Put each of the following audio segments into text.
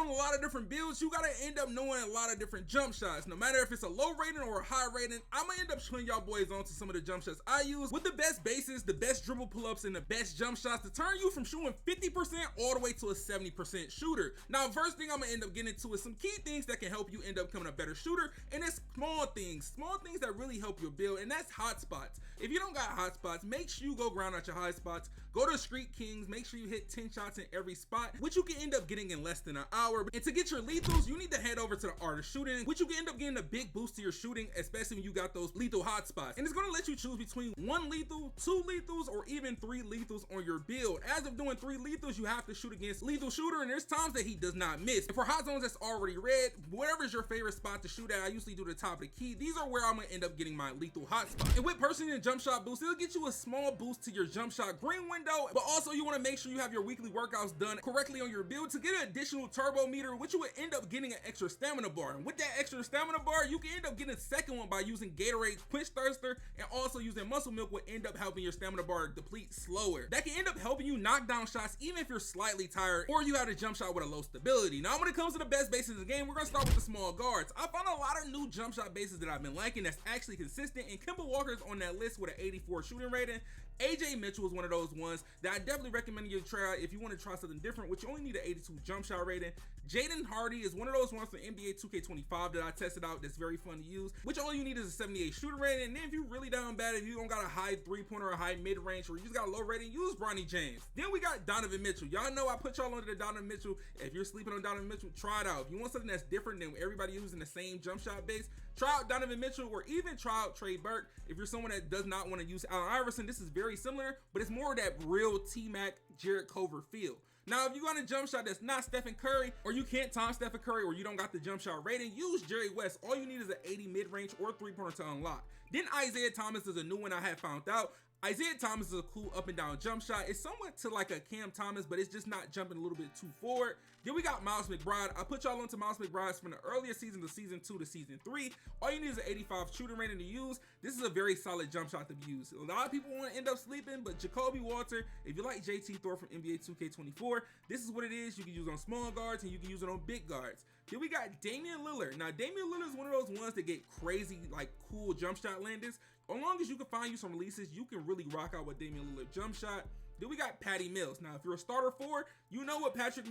on a lot of different builds, you gotta end up knowing a lot of different jump shots. No matter if it's a low rating or a high rating, I'm gonna end up showing y'all boys on to some of the jump shots I use with the best bases, the best dribble pull-ups, and the best jump shots to turn you from shooting 50% all the way to a 70% shooter. Now, first thing I'm gonna end up getting into is some key things that can help you end up becoming a better shooter, and it's small things that really help your build, and that's hot spots. If you don't got hot spots, make sure you go ground out your high spots, go to Street Kings, make sure you hit 10 shots in every spot, which you can end up getting in less than an hour. And to get your lethals, you need to head over to the art of shooting, which you can end up getting a big boost to your shooting, especially when you got those lethal hot spots. And it's gonna let you choose between 1 lethal, 2 lethals, or even 3 lethals on your build. As of doing 3 lethals, you have to shoot against lethal shooter, and there's times that he does not miss. And for hot zones that's already red, whatever is your favorite spot to shoot at, I usually do the top of the key. These are where I'm gonna end up getting my lethal hot spot. And with personally jump shot boost, it'll get you a small boost to your jump shot green window, but also you wanna make sure you have your weekly workouts done correctly on your build to get an additional turbo meter, which you would end up getting an extra stamina bar. And with that extra stamina bar, you can end up getting a second one by using Gatorade Quench Thirster, and also using muscle milk would end up helping your stamina bar deplete slower. That can end up helping you knock down shots even if you're slightly tired or you have a jump shot with a low stability. Now, when it comes to the best bases in the game, we're gonna start with the small guards. I found a lot of new jump shot bases that I've been liking that's actually consistent, and Kemba Walker's on that list with an 84 shooting rating. AJ Mitchell is one of those ones that I definitely recommend you try out if you want to try something different, which you only need an 82 jump shot rating. Jaden Hardy is one of those ones from NBA 2K25 that I tested out that's very fun to use, which all you need is a 78 shooter rating. And then if you're really down bad, if you don't got a high 3-pointer or a high mid-range, or you just got a low rating, use Bronny James. Then we got Donovan Mitchell. Y'all know I put y'all under the Donovan Mitchell. If you're sleeping on Donovan Mitchell, try it out. If you want something that's different than everybody using the same jump shot base, try out Donovan Mitchell, or even try out Trey Burke. If you're someone that does not want to use Allen Iverson, this is very similar, but it's more of that real T-Mac, Jared Culver feel. Now, if you got a jump shot that's not Stephen Curry, or you can't time Stephen Curry, or you don't got the jump shot rating, use Jerry West. All you need is an 80 mid-range or 3-pointer to unlock. Then Isaiah Thomas is a new one I had found out. Isaiah Thomas is a cool up and down jump shot. It's somewhat to like a Cam Thomas, but it's just not jumping a little bit too forward. Then we got Miles McBride. I put y'all onto Miles McBride from the earlier season to season 2 to season 3. All you need is an 85 shooting rating to use. This is a very solid jump shot to use. A lot of people want to end up sleeping, but Jacoby Walter, if you like JT Thor from NBA 2K24, this is what it is. You can use it on small guards and you can use it on big guards. Then we got Damian Lillard. Now, Damian Lillard is one of those ones that get crazy, like cool jump shot landings. As long as you can find you some releases, you can really rock out with Damian Lillard jump shot. Then we got Patty Mills. Now, if you're a starter 4, you know what Patty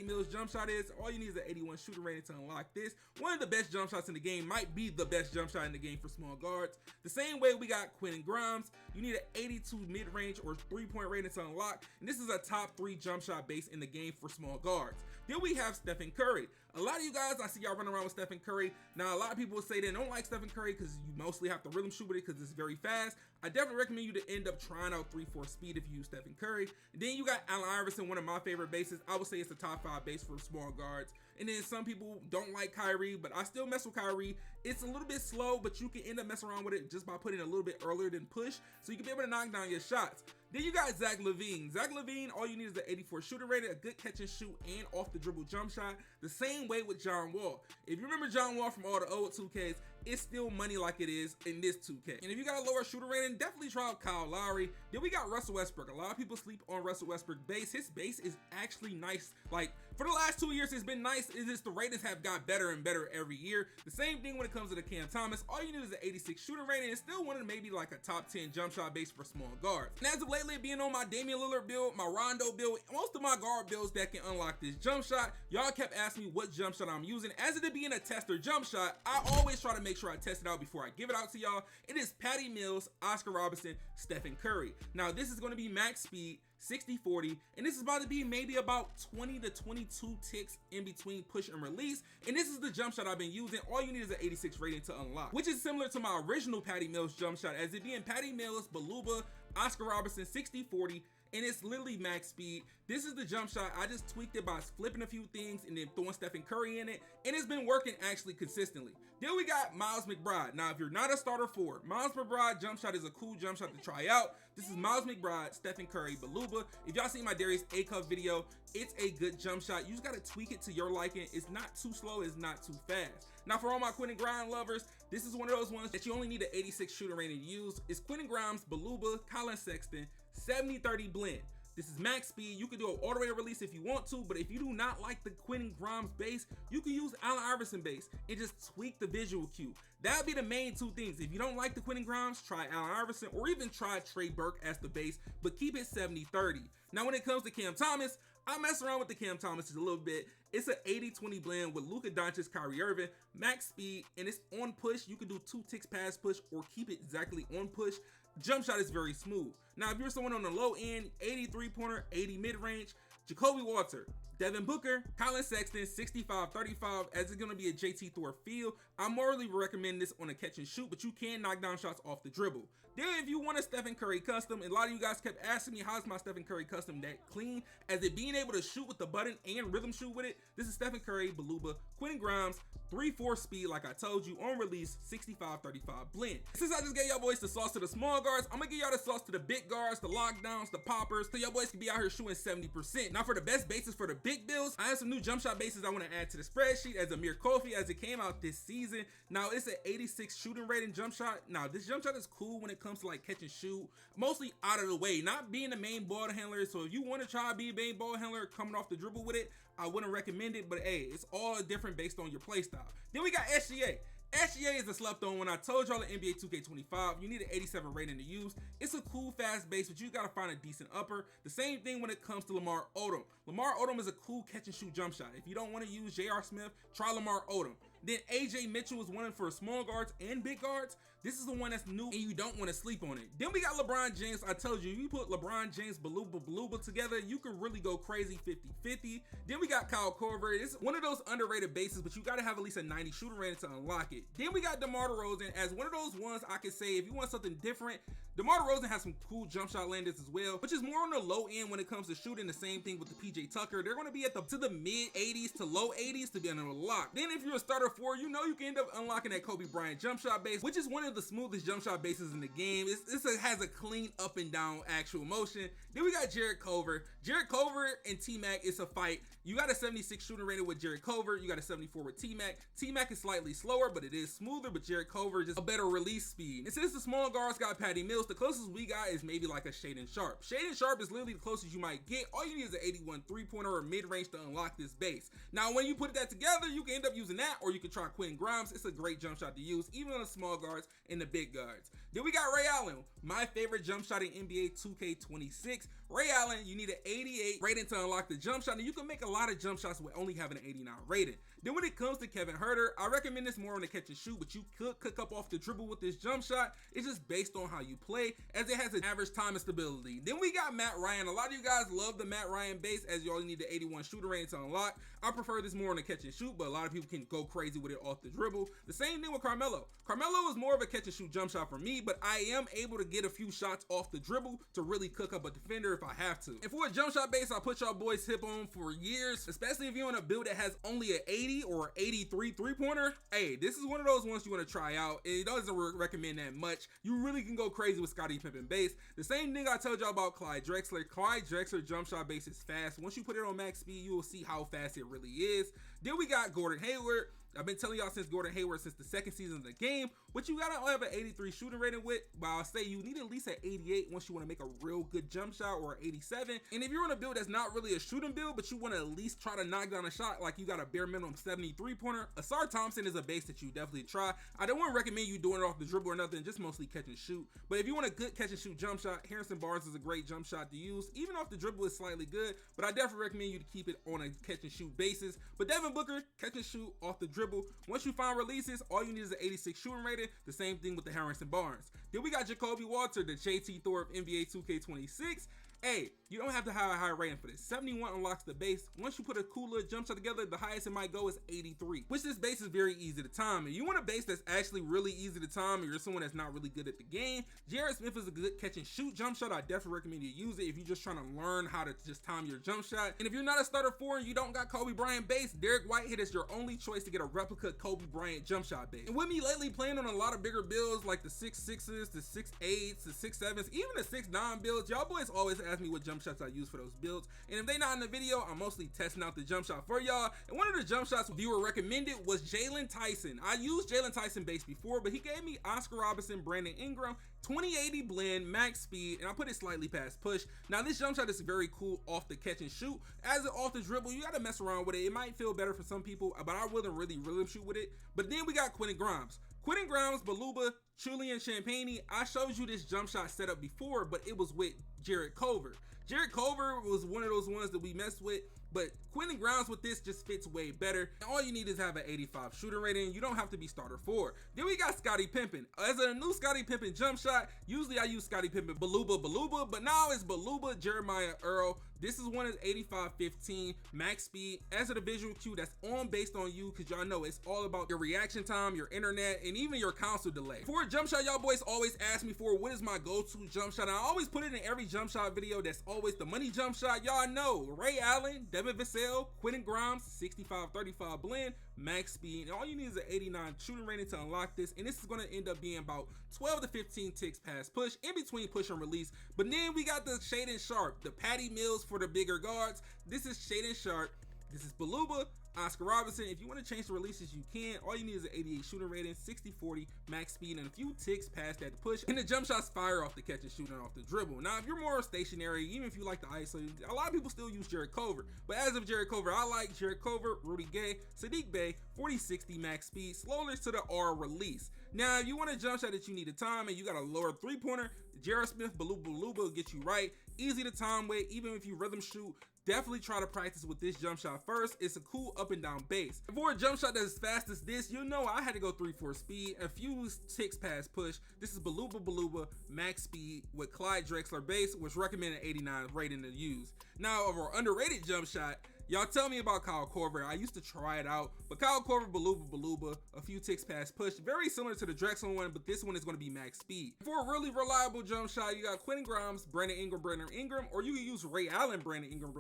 Mills jump shot is. All you need is an 81 shooter rating to unlock this. One of the best jump shots in the game, might be the best jump shot in the game for small guards. The same way we got Quentin Grimes. You need an 82 mid-range or 3-point rating to unlock. And this is a top 3 jump shot base in the game for small guards. Then we have Stephen Curry. A lot of you guys, I see y'all running around with Stephen Curry. Now, a lot of people say they don't like Stephen Curry because you mostly have to rhythm shoot with it because it's very fast. I definitely recommend you to end up trying out 3-4 speed if you use Stephen Curry. And then you got Allen Iverson, one of my favorite bases. I would say it's the top 5 base for small guards. And then some people don't like Kyrie, but I still mess with Kyrie. It's a little bit slow, but you can end up messing around with it just by putting it a little bit earlier than push, so you can be able to knock down your shots. Then you got Zach LaVine. Zach LaVine, all you need is the 84 shooter rating, a good catch and shoot, and off the dribble jump shot. The same way with John Wall. If you remember John Wall from all the old 2Ks, it's still money like it is in this 2K. And if you got a lower shooter rating, definitely try out Kyle Lowry. Then we got Russell Westbrook. A lot of people sleep on Russell Westbrook base. His base is actually nice. Like, for the last 2 years, it's been nice. It's just the ratings have got better and better every year. The same thing when it comes to the Cam Thomas. All you need is an 86 shooter rating. It's still one of maybe like a top 10 jump shot base for small guards. And as of lately, being on my Damian Lillard build, my Rondo build, most of my guard builds that can unlock this jump shot, y'all kept asking me what jump shot I'm using. As it being a tester jump shot, I always try to make sure I test it out before I give it out to y'all. It is Patty Mills, Oscar Robertson, Stephen Curry. Now, this is going to be max speed, 60-40, and this is about to be maybe about 20 to 22 ticks in between push and release. And this is the jump shot I've been using. All you need is an 86 rating to unlock, which is similar to my original Patty Mills jump shot, as it being Patty Mills, Baluba, Oscar Robertson, 60-40, and it's literally max speed. This is the jump shot. I just tweaked it by flipping a few things and then throwing Stephen Curry in it, and it's been working actually consistently. Then we got Miles McBride. Now, if you're not a starter 4, Miles McBride jump shot is a cool jump shot to try out. This is Miles McBride, Stephen Curry, Baluba. If y'all seen my Darius A-Cup video, it's a good jump shot. You just gotta tweak it to your liking. It's not too slow, it's not too fast. Now, for all my Quentin Grimes lovers, this is one of those ones that you only need an 86 shooter rating to use. It's Quentin Grimes, Baluba, Colin Sexton, 70-30 blend. This is max speed. You can do an auto-rated release if you want to, but if you do not like the Quentin Grimes base, you can use Allen Iverson base and just tweak the visual cue. That would be the main two things. If you don't like the Quentin Grimes, try Allen Iverson or even try Trey Burke as the base, but keep it 70-30. Now when it comes to Cam Thomas, I mess around with the Cam Thomas a little bit. It's an 80-20 blend with Luka Doncic, Kyrie Irving, max speed, and it's on push. You can do 2 ticks pass push or keep it exactly on push. Jump shot is very smooth. Now, if you're someone on the low end, 80 3-pointer, 80 mid-range, Jacoby Walter, Devin Booker, Colin Sexton, 65-35, as it's gonna be a JT Thor feel. I morally recommend this on a catch and shoot, but you can knock down shots off the dribble. Then if you want a Stephen Curry custom, and a lot of you guys kept asking me, how's my Stephen Curry custom that clean? As it being able to shoot with the button and rhythm shoot with it, this is Stephen Curry, Baluba, Quentin Grimes, 3-4 speed, like I told you, on release, 65-35 blend. Since I just gave y'all boys the sauce to the small guards, I'm gonna give y'all the sauce to the big guards, the lockdowns, the poppers, so y'all boys can be out here shooting 70%. Now for the best bases for the big builds, I have some new jump shot bases I want to add to the spreadsheet as Amir Kofi as it came out this season. Now it's an 86 shooting rating jump shot. Now this jump shot is cool when it comes to like catch and shoot, mostly out of the way, not being the main ball handler. So if you want to try to be a main ball handler coming off the dribble with it, I wouldn't recommend it, but hey, it's all different based on your play style. Then we got SGA. SGA is a slept on one. I told y'all in NBA 2K25, you need an 87 rating to use. It's a cool fast base, but you gotta find a decent upper. The same thing when it comes to Lamar Odom. Lamar Odom is a cool catch and shoot jump shot. If you don't want to use J.R. Smith, try Lamar Odom. Then AJ Mitchell is one for small guards and big guards. This is the one that's new and you don't want to sleep on it. Then we got LeBron James. I told you, if you put LeBron James, Baluba together, you can really go crazy 50-50. Then we got Kyle Korver. It's one of those underrated bases, but you got to have at least a 90 shooting rating to unlock it. Then we got DeMar DeRozan as one of those ones I could say if you want something different. DeMar DeRozan has some cool jump shot landers as well, which is more on the low end when it comes to shooting. The same thing with the PJ Tucker. They're going to be at the mid 80s to low 80s to be able to unlock. Then if you're a starter 4, you know you can end up unlocking that Kobe Bryant jump shot base, which is one of the smoothest jump shot bases in the game. This has a clean up and down actual motion. Then we got Jarrett Culver. Jarrett Culver and T-Mac is a fight. You got a 76 shooting rating with Jarrett Culver. You got a 74 with T-Mac. T-Mac is slightly slower, but it is smoother, but Jarrett Culver is just a better release speed. And since the small guards got Patty Mills, the closest we got is maybe like a Shaedon Sharpe. Shaedon Sharpe is literally the closest you might get. All you need is an 81 3-pointer or mid-range to unlock this base. Now, when you put that together, you can end up using that, or you can try Quentin Grimes. It's a great jump shot to use, even on the small guards and the big guards. Then we got Ray Allen, my favorite jump shot in NBA 2K26. Ray Allen, you need an 88 rating to unlock the jump shot, and you can make a lot of jump shots with only having an 89 rating. Then when it comes to Kevin Huerter, I recommend this more on the catch and shoot, but you could cook up off the dribble with this jump shot. It's just based on how you play, as it has an average time and stability. Then we got Matt Ryan. A lot of you guys love the Matt Ryan base, as you only need the 81 shooter rating to unlock. I prefer this more on the catch and shoot, but a lot of people can go crazy with it off the dribble. The same thing with Carmelo. Carmelo is more of a catch and shoot jump shot for me, but I am able to get a few shots off the dribble to really cook up a defender if I have to. And for a jump shot base, I put y'all boys hip on for years, especially if you're on a build that has only an 80 or 83 3-pointer. Hey, this is one of those ones you want to try out. It doesn't recommend that much. You really can go crazy with Scottie Pippen base. The same thing I told y'all about Clyde Drexler. Clyde Drexler jump shot base is fast. Once you put it on max speed, you will see how fast it really is. Then we got Gordon Hayward. I've been telling y'all since Gordon Hayward since the second season of the game, but you gotta have an 83 shooting rating with, but I'll say you need at least an 88 once you want to make a real good jump shot, or an 87. And if you're on a build that's not really a shooting build, but you want to at least try to knock down a shot, like you got a bare minimum 73 pointer, Asar Thompson is a base that you definitely try. I don't want to recommend you doing it off the dribble or nothing, just mostly catch and shoot. But if you want a good catch and shoot jump shot, Harrison Barnes is a great jump shot to use. Even off the dribble is slightly good, but I definitely recommend you to keep it on a catch and shoot basis. But Devin Booker, catch and shoot off the dribble. Once you find releases, all you need is an 86 shooting rating. The same thing with the Harrison Barnes. Then we got Jacoby Walter, the JT Thor of NBA 2K26. Hey, you don't have to have a high rating for this. 71 unlocks the base. Once you put a cool little jump shot together, the highest it might go is 83, which this base is very easy to time. And you want a base that's actually really easy to time, and you're someone that's not really good at the game, J.R. Smith is a good catch and shoot jump shot. I definitely recommend you use it if you're just trying to learn how to just time your jump shot. And if you're not a starter 4 and you don't got Kobe Bryant base, Derek Whitehead is your only choice to get a replica Kobe Bryant jump shot base. And with me lately playing on a lot of bigger builds like the 6'6s, the 6'8s, the 6'7s, even the 6'9 builds, y'all boys always ask ask me what jump shots I use for those builds, and if they not in the video, I'm mostly testing out the jump shot for y'all. And one of the jump shots viewer recommended was Jalen Tyson. I used Jalen Tyson base before, but he gave me Oscar Robertson, Brandon Ingram, 2080 blend, max speed, and I put it slightly past push. Now this jump shot is very cool off the catch and shoot. As it off the dribble, you gotta mess around with it. It might feel better for some people, but I wouldn't really rhythm shoot with it. But then we got Quentin Grimes. Quentin Grimes, Baluba, Julian Champagne. I showed you this jump shot setup before, but it was with Jarrett Culver. Jarrett Culver was one of those ones that we messed with, but Quentin Grimes with this just fits way better. And all you need is have an 85 shooting rating. You don't have to be starter 4. Then we got Scottie Pippen. As a new Scottie Pippen jump shot, usually I use Scottie Pippen Baluba, but now it's Baluba Jeremiah Earl. This is one is 85-15 max speed. As of the visual cue, that's on based on you, because y'all know it's all about your reaction time, your internet, and even your console delay. For a jump shot, y'all boys always ask me for what is my go-to jump shot. I always put it in every jump shot video. That's always the money jump shot. Y'all know Ray Allen, Devin Vassell, Quentin Grimes, 65-35 blend, max speed. And all you need is an 89 shooting rating to unlock this. And this is going to end up being about 12 to 15 ticks past push, in between push and release. But then we got the Shaedon Sharpe, the Patty Mills for the bigger guards. This is Shaedon Sharpe. This is Baluba, Oscar Robertson. If you want to change the releases, you can. All you need is an 88 shooting rating, 60-40 max speed, and a few ticks past that push. And the jump shots fire off the catch and shoot and off the dribble. Now, if you're more stationary, even if you like the ISO, a lot of people still use Jarrett Culver. But as of Jarrett Culver, I like Jarrett Culver, Rudy Gay, Sadiq Bey, 40-60 max speed, slowly to the R release. Now, if you want a jump shot that you need a time and you got a lower three-pointer, J.R. Smith, Baluba will get you right. Easy to time with, even if you rhythm shoot. Definitely try to practice with this jump shot first. It's a cool up and down base. For a jump shot that's as fast as this, you know I had to go 3-4 speed, a few ticks past push. This is Baluba max speed with Clyde Drexler base, which recommended 89 rating to use. Now, of our underrated jump shot, y'all tell me about Kyle Korver. I used to try it out, but Kyle Korver, Baluba, a few ticks past push. Very similar to the Drexler one, but this one is going to be max speed. For a really reliable jump shot, you got Quentin Grimes, Brandon Ingram, or you can use Ray Allen, Brandon Ingram,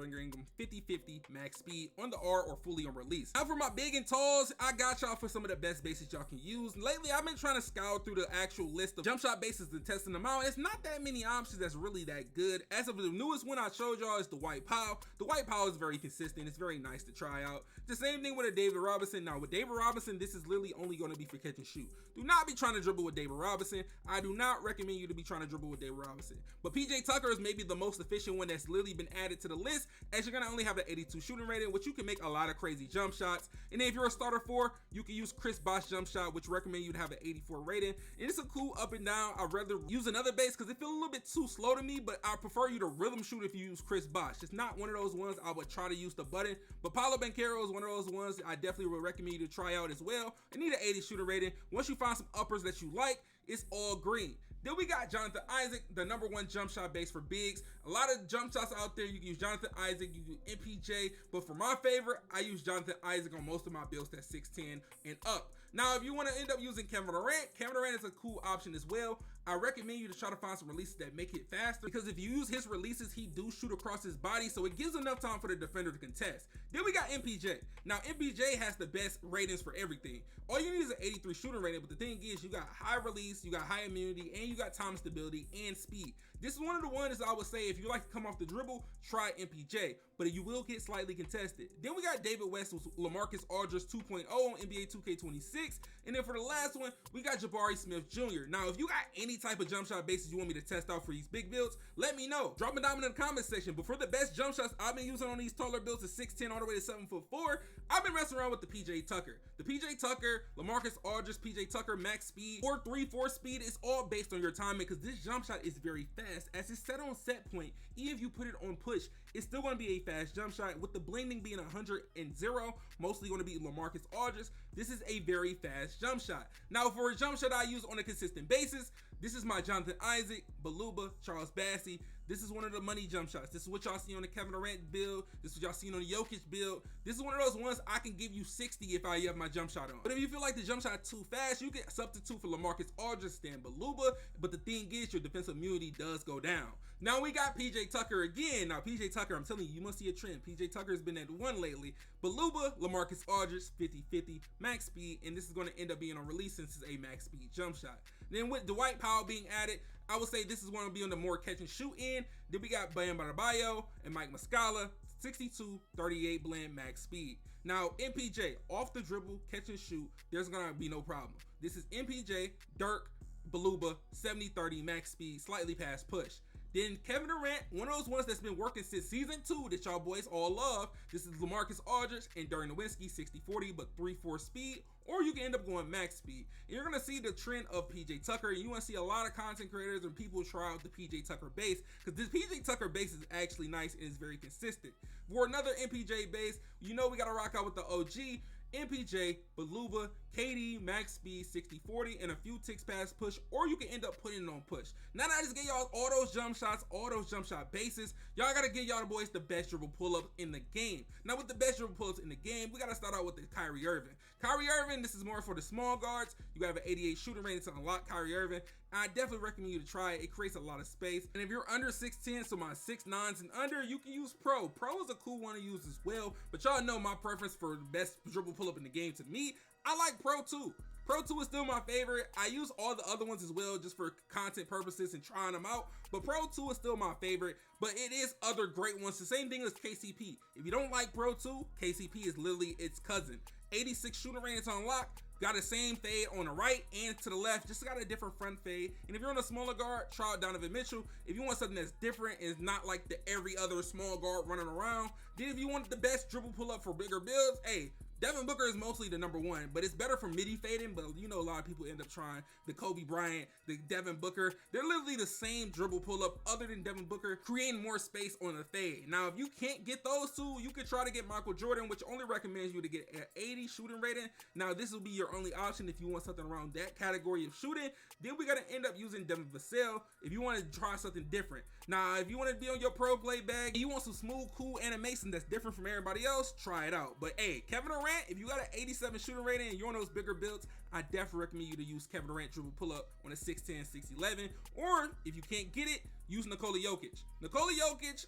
50-50 max speed on the R or fully on release. Now for my big and talls, I got y'all for some of the best bases y'all can use. Lately, I've been trying to scour through the actual list of jump shot bases and testing them out. It's not that many options that's really that good. As of the newest one I showed y'all is the White Powell. The White Powell is very consistent. It's very nice to try out. The same thing with a David Robinson. Now with David Robinson, this is literally only going to be for catch and shoot. Do not be trying to dribble with David Robinson. I do not recommend you to be trying to dribble with David Robinson. But PJ Tucker is maybe the most efficient one that's literally been added to the list, as you're going to only have an 82 shooting rating, which you can make a lot of crazy jump shots. And then if you're a starter 4, you can use Chris Bosh jump shot, which recommend you to have an 84 rating. And it's a cool up and down. I'd rather use another base because it feels a little bit too slow to me, but I prefer you to rhythm shoot if you use Chris Bosh. It's not one of those ones I would try to use the button, but Paulo Banchero is one of those ones I definitely would recommend you to try out as well. It need an 80 shooter rating. Once you find some uppers that you like, it's all green. Then we got Jonathan Isaac, the #1 jump shot base for bigs. A lot of jump shots out there, you can use Jonathan Isaac, you can use MPJ, but for my favorite, I use Jonathan Isaac on most of my builds that's 6'10 and up. Now, if you want to end up using Kevin Durant is a cool option as well. I recommend you to try to find some releases that make it faster, because if you use his releases, he do shoot across his body, so it gives enough time for the defender to contest. Then we got MPJ. Now, MPJ has the best ratings for everything. All you need is an 83 shooting rating, but the thing is, you got high release, you got high immunity, and you got time stability and speed. This is one of the ones I would say, if you like to come off the dribble, try MPJ, but you will get slightly contested. Then we got David West with LaMarcus Aldridge 2.0 on NBA 2K26. And then for the last one, we got Jabari Smith Jr. Now, if you got any type of jump shot bases you want me to test out for these big builds, let me know. Drop it down in the comment section. But for the best jump shots I've been using on these taller builds, is 6'10 all the way to 7'4", I've been messing around with the PJ Tucker. The PJ Tucker, LaMarcus Aldridge, PJ Tucker, max speed, or 3-4 speed. It's all based on your timing, because this jump shot is very fast. As it's set on set point, even if you put it on push, it's still going to be a fast jump shot. With the blending being 100 and 0, mostly going to be LaMarcus Aldridge, this is a very fast jump shot. Now, for a jump shot I use on a consistent basis, this is my Jonathan Isaac, Baluba, Charles Bassey. This is one of the money jump shots. This is what y'all see on the Kevin Durant build. This is what y'all seen on the Jokic build. This is one of those ones I can give you 60 if I have my jump shot on. But if you feel like the jump shot too fast, you can substitute for LaMarcus Aldridge, Stan Baluba. But the thing is, your defensive immunity does go down. Now we got PJ Tucker again. Now PJ Tucker, I'm telling you, you must see a trend. PJ Tucker has been at 1 lately. Baluba, LaMarcus Aldridge, 50-50 max speed, and this is going to end up being on release since it's a max speed jump shot. Then with Dwight Powell being added, I would say this is one to be on the more catch and shoot end. Then we got Bam Adebayo and Mike Muscala, 62-38 blend max speed. Now MPJ, off the dribble, catch and shoot, there's gonna be no problem. This is MPJ, Dirk, Baluba, 70-30 max speed, slightly past push. Then Kevin Durant, one of those ones that's been working since season 2 that y'all boys all love. This is LaMarcus Aldridge and Dirk Nowitzki, 60-40 but 3-4 speed, or you can end up going max speed. And you're gonna see the trend of PJ Tucker, and you wanna see a lot of content creators and people try out the PJ Tucker base, because this PJ Tucker base is actually nice and is very consistent. For another MPJ base, you know we gotta rock out with the OG. MPJ, Baluba, KD, max speed, 60-40, and a few ticks past push, or you can end up putting it on push. Now that I just gave y'all all those jump shots, all those jump shot bases, y'all gotta give y'all the boys the best dribble pull-up in the game. Now with the best dribble pull-ups in the game, we gotta start out with the Kyrie Irving. Kyrie Irving, this is more for the small guards. You have an 88 shooting rating to unlock Kyrie Irving. I definitely recommend you to try it. It creates a lot of space. And if you're under 6'10", so my 6'9s and under, you can use Pro. Pro is a cool one to use as well, but y'all know my preference for the best dribble pull-up in the game. To me, I like Pro 2. Pro 2 is still my favorite. I use all the other ones as well just for content purposes and trying them out, but Pro 2 is still my favorite, but it is other great ones. The same thing as KCP. If you don't like Pro 2, KCP is literally its cousin. 86 shooting rating to unlock, got the same fade on the right and to the left, just got a different front fade. And if you're on a smaller guard, try out Donovan Mitchell. If you want something that's different and is not like the every other small guard running around, then if you want the best dribble pull up for bigger builds, hey, Devin Booker is mostly the #1, but it's better for midi fading. But you know, a lot of people end up trying the Kobe Bryant, the Devin Booker. They're literally the same dribble pull up other than Devin Booker, creating more space on the fade. Now, if you can't get those two, you could try to get Michael Jordan, which only recommends you to get an 80 shooting rating. Now, this will be your only option if you want something around that category of shooting. Then we gotta end up using Devin Vassell if you want to try something different. Now, if you want to be on your pro play bag, and you want some smooth, cool animation that's different from everybody else, try it out. But hey, Kevin Durant, if you got an 87 shooting rating and you're on those bigger builds, I definitely recommend you to use Kevin Durant dribble pull up on a 6'10", 6'11", or if you can't get it, use Nikola Jokic. Nikola Jokic,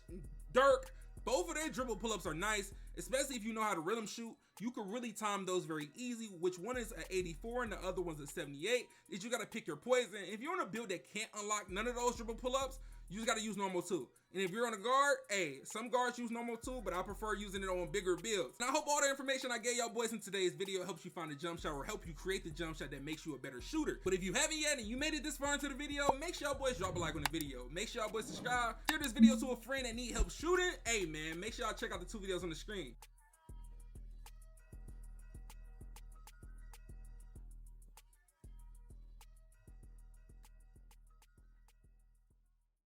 Dirk, both of their dribble pull-ups are nice, especially if you know how to rhythm shoot. You can really time those very easy. Which one is an 84 and the other one's a 78? Is you gotta pick your poison. If you're on a build that can't unlock none of those dribble pull-ups, you just gotta use normal 2. And if you're on a guard, hey, some guards use normal 2, but I prefer using it on bigger builds. And I hope all the information I gave y'all boys in today's video helps you find a jump shot or help you create the jump shot that makes you a better shooter. But if you haven't yet and you made it this far into the video, make sure y'all boys drop a like on the video. Make sure y'all boys subscribe, share this video to a friend that need help shooting. Hey man, make sure y'all check out the 2 videos on the screen.